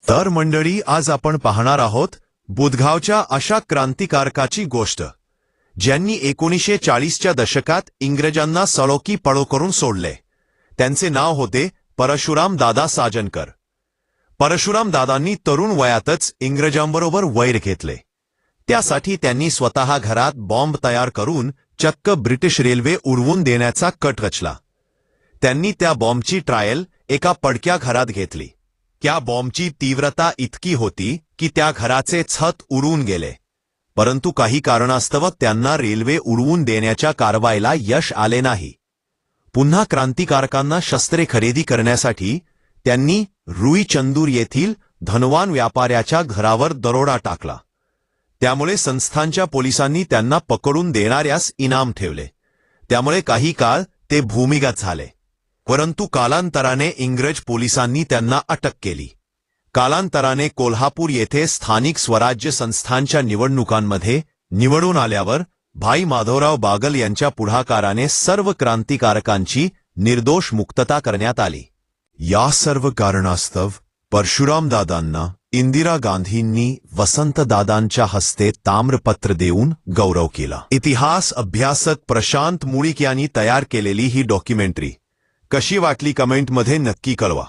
तर मंडळी, आज आपण पाहणार आहोत बुधगावच्या अशा क्रांतिकारकाची गोष्ट ज्यांनी 1940च्या दशकात इंग्रजांना सळोकी पळो करून सोडले। त्यांचे नाव होते परशुराम दादा साजनकर। परशुराम दादांनी तरुण वयातच इंग्रजांबरोबर वैर घेतले। त्यासाठी त्यांनी स्वतः घरात बॉम्ब तयार करून चक्क ब्रिटिश रेल्वे उडवून देण्याचा कट रचला। त्यांनी त्या बॉम्बची ट्रायल एका पडक्या घरात घेतली। त्या बॉम्बची तीव्रता इतकी होती की त्या घराचे छत उडून गेले, परंतु काही कारणास्तव त्यांना रेल्वे उडवून देण्याच्या कारवाईला यश आले नाही। पुन्हा क्रांतिकारकांना शस्त्रे खरेदी करण्यासाठी त्यांनी रुईचंदूर येथील धनवान व्यापाऱ्याच्या घरावर दरोडा टाकला। त्यामुळे संस्थांच्या पोलिसांनी त्यांना पकडून देणाऱ्यास इनाम ठेवले। त्यामुळे काही काळ ते भूमिगत झाले, परंतु कालांतराने इंग्रज पोलिसांनी त्यांना अटक केली। कालांतराने कोल्हापूर येथे स्थानिक स्वराज्य संस्थांच्या निवडणुकांमध्ये निवडून आल्यावर भाई माधवराव बागल यांच्या पुढाकाराने सर्व क्रांतिकारकांची निर्दोष मुक्तता करण्यात आली। या सर्व कारणास्तव परशुरामदादांना इंदिरा गांधींनी वसंतदादांच्या हस्ते ताम्रपत्र देऊन गौरव केला। इतिहास अभ्यासक प्रशांत मुळीक यांनी तयार केलेली ही डॉक्युमेंटरी कशी वाटली कमेंटमध्ये नक्की कळवा।